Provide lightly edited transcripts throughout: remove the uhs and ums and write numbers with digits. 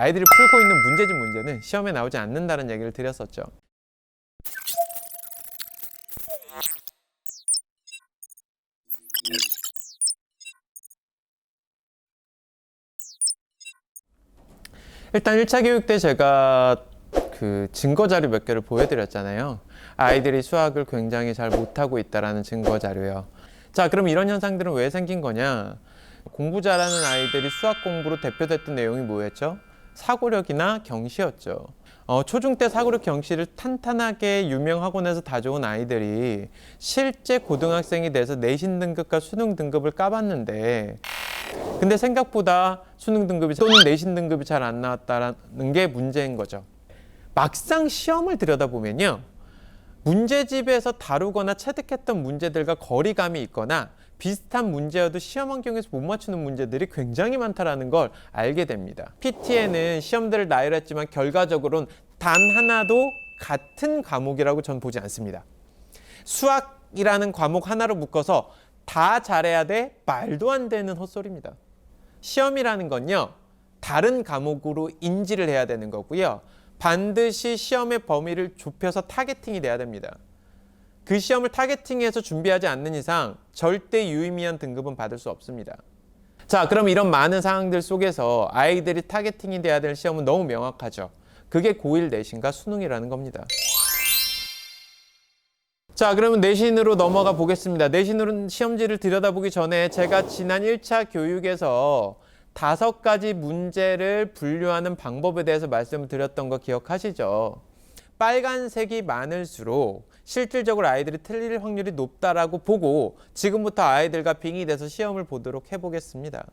아이들이 풀고 있는 문제집 문제는 시험에 나오지 않는다는 얘기를 드렸었죠. 일단 1차 교육 때 제가 그 증거 자료 몇 개를 보여드렸잖아요. 아이들이 수학을 굉장히 잘 못하고 있다라는 증거 자료요. 자, 그럼 이런 현상들은 왜 생긴 거냐? 공부 잘하는 아이들이 수학 공부로 대표됐던 내용이 뭐였죠? 사고력이나 경시였죠. 초중 때 사고력 경시를 탄탄하게 유명 학원에서 다져온 아이들이 실제 고등학생이 돼서 내신 등급과 수능 등급을 까봤는데, 근데 생각보다 수능 등급이 또는 내신 등급이 잘 안 나왔다는 게 문제인 거죠. 막상 시험을 들여다보면요, 문제집에서 다루거나 체득했던 문제들과 거리감이 있거나 비슷한 문제여도 시험 환경에서 못 맞추는 문제들이 굉장히 많다는 걸 알게 됩니다. PT에는 시험들을 나열했지만 결과적으로는 단 하나도 같은 과목이라고 전 보지 않습니다. 수학이라는 과목 하나로 묶어서 다 잘해야 돼? 말도 안 되는 헛소리입니다. 시험이라는 건요, 다른 과목으로 인지를 해야 되는 거고요. 반드시 시험의 범위를 좁혀서 타겟팅이 돼야 됩니다. 그 시험을 타겟팅해서 준비하지 않는 이상 절대 유의미한 등급은 받을 수 없습니다. 자, 그럼 이런 많은 상황들 속에서 아이들이 타겟팅이 돼야 될 시험은 너무 명확하죠. 그게 고1 내신과 수능이라는 겁니다. 자, 그러면 내신으로 넘어가 보겠습니다. 내신으로 시험지를 들여다보기 전에 제가 지난 1차 교육에서 5가지 문제를 분류하는 방법에 대해서 말씀을 드렸던 거 기억하시죠? 빨간색이 많을수록 실질적으로 아이들이 틀릴 확률이 높다라고 보고 지금부터 아이들과 빙의돼서 시험을 보도록 해보겠습니다.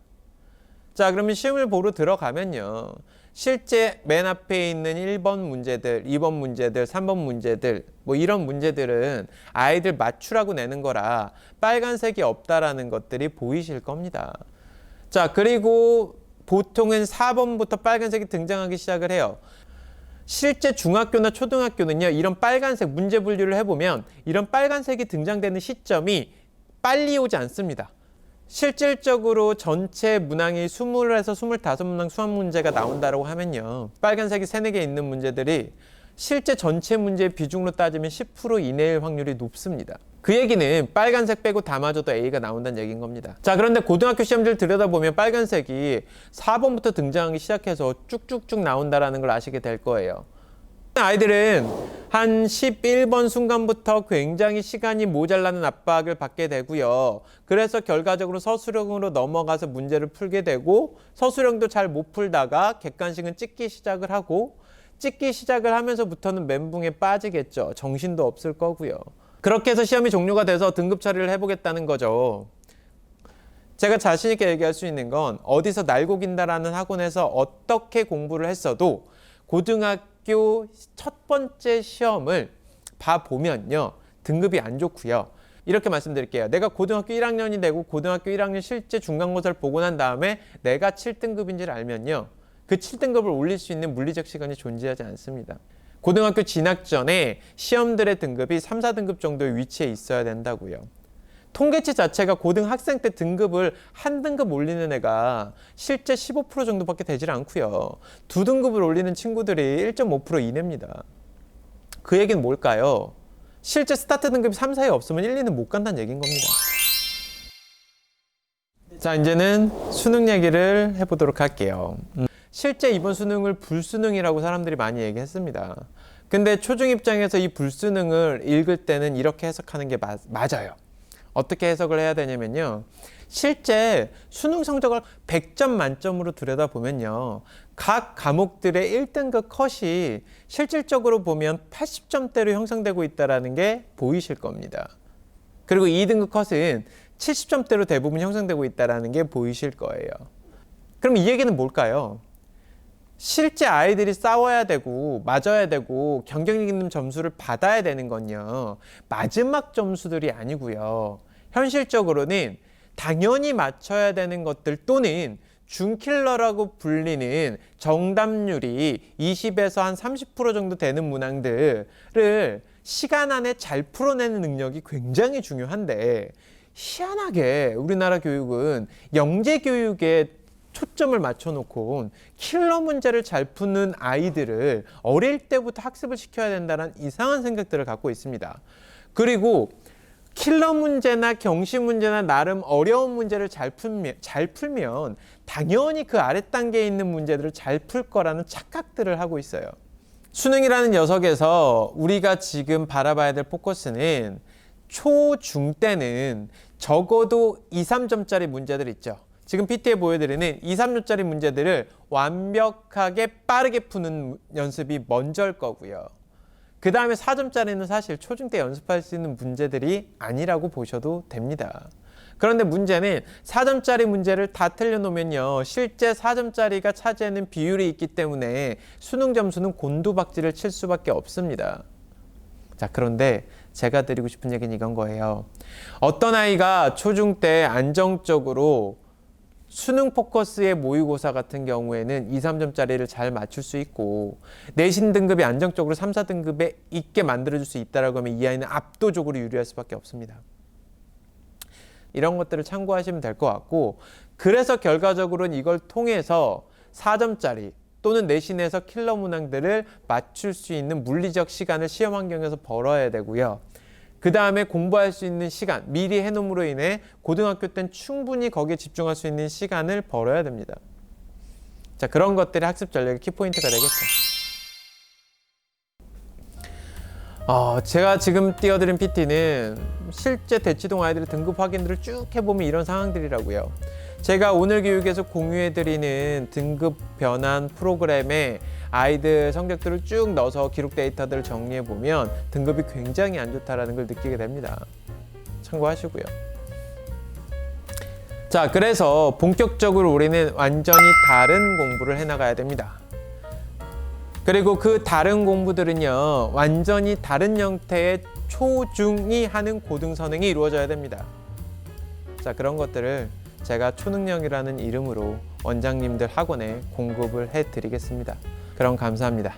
자, 그러면 시험을 보러 들어가면요, 실제 맨 앞에 있는 1번 문제들, 2번 문제들, 3번 문제들, 뭐 이런 문제들은 아이들 맞추라고 내는 거라 빨간색이 없다라는 것들이 보이실 겁니다. 자, 그리고 보통은 4번부터 빨간색이 등장하기 시작을 해요. 실제 중학교나 초등학교는요, 이런 빨간색 문제 분류를 해보면 이런 빨간색이 등장되는 시점이 빨리 오지 않습니다. 실질적으로 전체 문항이 20에서 25문항 수학 문제가 나온다고 하면요, 빨간색이 3, 4개 있는 문제들이 실제 전체 문제의 비중으로 따지면 10% 이내일 확률이 높습니다. 그 얘기는 빨간색 빼고 다 맞아도 A가 나온다는 얘기인 겁니다. 자, 그런데 고등학교 시험지를 들여다보면 빨간색이 4번부터 등장하기 시작해서 쭉쭉쭉 나온다는 걸 아시게 될 거예요. 아이들은 한 11번 순간부터 굉장히 시간이 모자라는 압박을 받게 되고요. 그래서 결과적으로 서술형으로 넘어가서 문제를 풀게 되고, 서술형도 잘 못 풀다가 객관식은 찍기 시작을 하고, 찍기 시작을 하면서부터는 멘붕에 빠지겠죠. 정신도 없을 거고요. 그렇게 해서 시험이 종료가 돼서 등급 처리를 해보겠다는 거죠. 제가 자신 있게 얘기할 수 있는 건 어디서 날고긴다라는 학원에서 어떻게 공부를 했어도 고등학교 첫 번째 시험을 봐보면요, 등급이 안 좋고요. 이렇게 말씀드릴게요. 내가 고등학교 1학년이 되고 고등학교 1학년 실제 중간고사를 보고 난 다음에 내가 7등급인지를 알면요, 그 7등급을 올릴 수 있는 물리적 시간이 존재하지 않습니다. 고등학교 진학 전에 시험들의 등급이 3, 4등급 정도의 위치에 있어야 된다고요. 통계치 자체가 고등학생 때 등급을 한 등급 올리는 애가 실제 15% 정도밖에 되질 않고요. 2등급을 올리는 친구들이 1.5% 이내입니다. 그 얘기는 뭘까요? 실제 스타트 등급이 3, 4에 없으면 1, 2는 못 간다는 얘기인 겁니다. 자, 이제는 수능 얘기를 해보도록 할게요. 실제 이번 수능을 불수능이라고 사람들이 많이 얘기했습니다. 근데 초중 입장에서 이 불수능을 읽을 때는 이렇게 해석하는 게 맞아요. 어떻게 해석을 해야 되냐면요, 실제 수능 성적을 100점 만점으로 들여다보면요, 각 과목들의 1등급 컷이 실질적으로 보면 80점대로 형성되고 있다는 게 보이실 겁니다. 그리고 2등급 컷은 70점대로 대부분 형성되고 있다는 게 보이실 거예요. 그럼 이 얘기는 뭘까요? 실제 아이들이 싸워야 되고 맞아야 되고 경쟁력 있는 점수를 받아야 되는 건요, 마지막 점수들이 아니고요, 현실적으로는 당연히 맞춰야 되는 것들 또는 준킬러라고 불리는 정답률이 20에서 한 30% 정도 되는 문항들을 시간 안에 잘 풀어내는 능력이 굉장히 중요한데, 희한하게 우리나라 교육은 영재 교육에 초점을 맞춰놓고 킬러 문제를 잘 푸는 아이들을 어릴 때부터 학습을 시켜야 된다는 이상한 생각들을 갖고 있습니다. 그리고 킬러 문제나 경시 문제나 나름 어려운 문제를 잘 풀면 당연히 그 아래 단계에 있는 문제들을 잘 풀 거라는 착각들을 하고 있어요. 수능이라는 녀석에서 우리가 지금 바라봐야 될 포커스는 초, 중 때는 적어도 2, 3점짜리 문제들 있죠. 지금 PT에 보여드리는 2, 3점짜리 문제들을 완벽하게 빠르게 푸는 연습이 먼저일 거고요. 그 다음에 4점짜리는 사실 초중 때 연습할 수 있는 문제들이 아니라고 보셔도 됩니다. 그런데 문제는 4점짜리 문제를 다 틀려놓으면요, 실제 4점짜리가 차지하는 비율이 있기 때문에 수능 점수는 곤두박질을 칠 수밖에 없습니다. 자, 그런데 제가 드리고 싶은 얘기는 이건 거예요. 어떤 아이가 초중 때 안정적으로 수능 포커스의 모의고사 같은 경우에는 2, 3점짜리를 잘 맞출 수 있고 내신 등급이 안정적으로 3, 4등급에 있게 만들어줄 수 있다고 하면 이 아이는 압도적으로 유리할 수밖에 없습니다. 이런 것들을 참고하시면 될 것 같고, 그래서 결과적으로는 이걸 통해서 4점짜리 또는 내신에서 킬러 문항들을 맞출 수 있는 물리적 시간을 시험 환경에서 벌어야 되고요. 그 다음에 공부할 수 있는 시간, 미리 해놓음으로 인해 고등학교 때는 충분히 거기에 집중할 수 있는 시간을 벌어야 됩니다. 자, 그런 것들이 학습 전략의 키포인트가 되겠죠. 제가 지금 띄워드린 PT는 실제 대치동 아이들의 등급 확인들을 쭉 해보면 이런 상황들이라고요. 제가 오늘 교육에서 공유해드리는 등급 변환 프로그램에 아이들 성적들을 쭉 넣어서 기록 데이터들을 정리해보면 등급이 굉장히 안 좋다는 걸 느끼게 됩니다. 참고하시고요. 자, 그래서 본격적으로 우리는 완전히 다른 공부를 해나가야 됩니다. 그리고 그 다른 공부들은요, 완전히 다른 형태의 초중이 하는 고등선행이 이루어져야 됩니다. 자, 그런 것들을 제가 초능력이라는 이름으로 원장님들 학원에 공급을 해드리겠습니다. 그럼 감사합니다.